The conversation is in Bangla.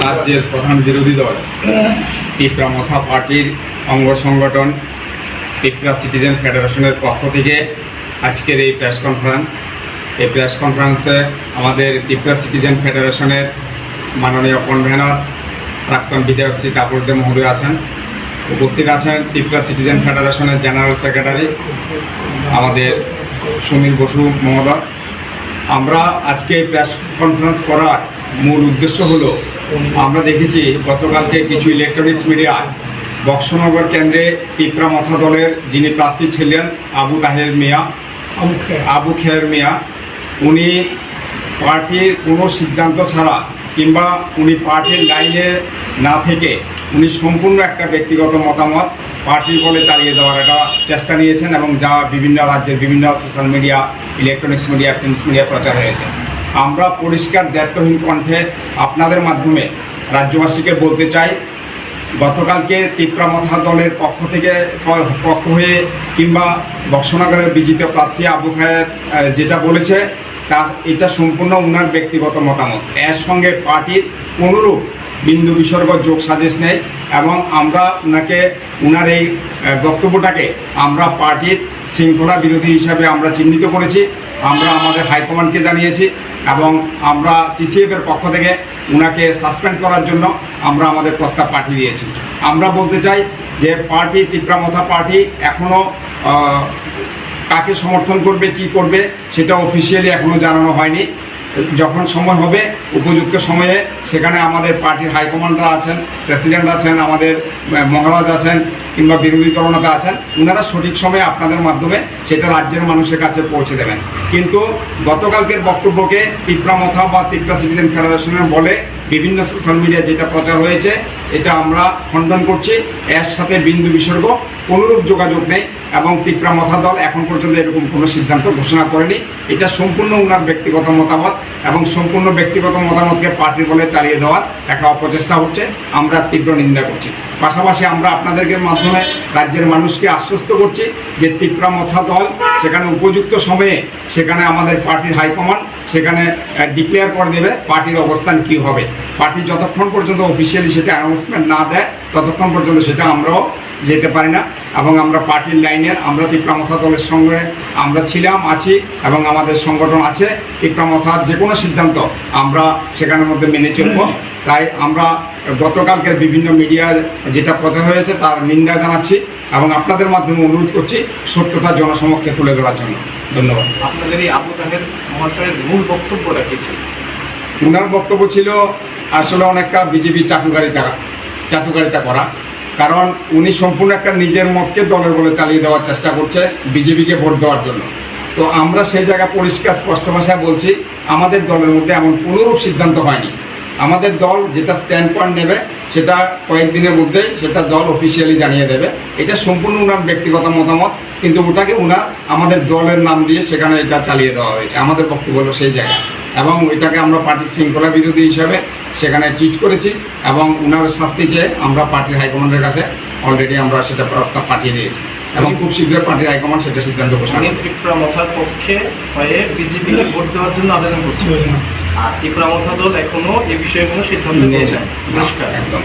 রাজ্যের প্রধান বিরোধী দল পিঁপড়ামাথা পার্টির অঙ্গ সংগঠন পিঁপড়া সিটিজেন ফেডারেশনের পক্ষ থেকে আজকের এই প্রেস কনফারেন্স। এই প্রেস কনফারেন্সে আমাদের পিঁপড়া সিটিজেন ফেডারেশনের মাননীয় কনভেনর প্রাক্তন বিধায়ক শ্রী তাপস দে মহোদয় আছেন, উপস্থিত আছেন পিঁপড়া সিটিজেন ফেডারেশনের জেনারেল সেক্রেটারি আমাদের সমীর বসু মহোদয়। আমরা আজকে প্রেস কনফারেন্স করার মূল উদ্দেশ্য হলো, আমরা দেখেছি গতকালকে কিছু ইলেকট্রনিক্স মিডিয়ায় বক্সনগর কেন্দ্রে পিঁপড়ামাথা দলের যিনি প্রার্থী ছিলেন আবু খের মিয়া, উনি পার্টির কোনো সিদ্ধান্ত ছাড়া কিংবা উনি পার্টির লাইনে না থেকে উনি সম্পূর্ণ একটা ব্যক্তিগত মতামত পার্টির বলে চালিয়ে দেওয়ার একটা চেষ্টা নিয়েছেন এবং যা বিভিন্ন রাজ্যের বিভিন্ন social media, electronics media, prints media প্রচার হয়েছে। আমরা পরিষ্কার দায়িত্বহীন কণ্ঠে আপনাদের মাধ্যমে রাজ্যবাসীকে বলতে চাই, গতকালকে পিঁপড়ামাথা দলের পক্ষ হয়ে কিংবা বক্সনগরের বিজিত প্রার্থী আবু খায়ের যেটা বলেছে এটা সম্পূর্ণ উনার ব্যক্তিগত মতামত, এর সঙ্গে পার্টির কোনোরূপ বিন্দু বিসর্গ যোগ সাজেশ নেই এবং আমরা উনার এই বক্তব্যটাকে আমরা পার্টির শৃঙ্খলা বিরোধী হিসাবে আমরা চিহ্নিত করেছি। আমরা আমাদের হাইকমান্ডকে জানিয়েছি এবং আমরা টিসিএফের পক্ষ থেকে উনাকে সাসপেন্ড করার জন্য আমরা আমাদের প্রস্তাব পাঠিয়ে দিয়েছি। আমরা বলতে চাই যে পার্টি পিঁপড়ামাথা পার্টি এখনও কাকে সমর্থন করবে, কি করবে সেটা অফিসিয়ালি এখনও জানানো হয়নি। যখন সময় হবে উপযুক্ত সময়ে সেখানে আমাদের পার্টির হাইকমান্ডরা আছেন, প্রেসিডেন্ট আছেন, আমাদের মহারাজ আছেন কিংবা বিরোধী দলনেতা আছেন, ওনারা সঠিক সময়ে আপনাদের মাধ্যমে সেটা রাজ্যের মানুষের কাছে পৌঁছে দেবেন। কিন্তু গতকালকের বক্তব্যকে পিঁপড়ামাথা বা পিঁপড়া সিটিজেন ফেডারেশনের বলে বিভিন্ন সোশ্যাল মিডিয়া যেটা প্রচার হয়েছে এটা আমরা খণ্ডন করছি। এর সাথে বিন্দু বিসর্গ কোনোরূপ যোগাযোগ নেই এবং পিঁপড়ামাথা দল এখন পর্যন্ত এরকম কোনো সিদ্ধান্ত ঘোষণা করেনি। এটা সম্পূর্ণ ওনার ব্যক্তিগত মতামত এবং সম্পূর্ণ ব্যক্তিগত মতামতকে পার্টির বলে চালিয়ে দেওয়ার একটা অপচেষ্টা হচ্ছে, আমরা তীব্র নিন্দা করছি। পাশাপাশি আমরা আপনাদেরকে মাধ্যমে রাজ্যের মানুষকে আশ্বস্ত করছি যে পিঁপড়ামাথা দল সেখানে উপযুক্ত সময়ে সেখানে আমাদের পার্টির হাইকমান্ড সেখানে ডিক্লেয়ার করে দেবে পার্টির অবস্থান কি হবে। পার্টি যতক্ষণ পর্যন্ত অফিসিয়ালি সেটা অ্যানাউন্সমেন্ট না দেয় ততক্ষণ পর্যন্ত সেটা আমরাও যেতে পারি না এবং আমরা পার্টির লাইনের আমরা পিঁপড়ামাথা দলের সঙ্গে আমরা ছিলাম, আছি এবং আমাদের সংগঠন আছে। পিঁপড়ামাথার যে কোনো সিদ্ধান্ত আমরা সেখানের মধ্যে মেনে চলব। তাই আমরা গতকালকের বিভিন্ন মিডিয়া যেটা প্রচার হয়েছে তার নিন্দা জানাচ্ছি এবং আপনাদের মাধ্যমে অনুরোধ করছি সত্যটা জনসমক্ষে তুলে ধরার জন্য। ধন্যবাদ। আপনাদের এই আবু তাহের মহাশয়ের মূল বক্তব্যটা কি ছিল? ওনার বক্তব্য ছিল আসলে অনেকটা বিজেপি চাটুকারিতা করা, কারণ উনি সম্পূর্ণ একটা নিজের মতকে দলের বলে চালিয়ে দেওয়ার চেষ্টা করছে বিজেপিকে ভোট দেওয়ার জন্য। তো আমরা সেই জায়গা পরিষ্কার স্পষ্ট ভাষায় বলছি, আমাদের দলের মধ্যে এমন কোনোরূপ সিদ্ধান্ত হয়নি। আমাদের দল যেটা স্ট্যান্ড পয়েন্ট নেবে সেটা কয়েকদিনের মধ্যে সেটা দল অফিসিয়ালি জানিয়ে দেবে। এটা সম্পূর্ণ ওনার ব্যক্তিগত মতামত, কিন্তু ওটাকে ওনার আমাদের দলের নাম দিয়ে সেখানে এটা চালিয়ে দেওয়া হয়েছে। আমাদের বক্তব্য হলো সেই জায়গায় এবং ওইটাকে আমরা পার্টির শৃঙ্খলা বিরোধী হিসাবে সেখানে ট্রিট করেছি এবং ওনার শাস্তি চেয়ে আমরা পার্টির হাইকমান্ডের কাছে অলরেডি আমরা সেটা প্রস্তাব পাঠিয়ে দিয়েছি এবং খুব শীঘ্রই পার্টির হাইকমান্ড সেটা সিদ্ধান্ত ঘোষণা করবে। পিঁপড়ামাথার পক্ষে হয়ে বিজেপিকে ভোট দেওয়ার জন্য আবেদন করছে আর পিঁপড়ামাথা দল এখনো এ বিষয়ে কোনো সিদ্ধান্ত নিয়েছে? একদম।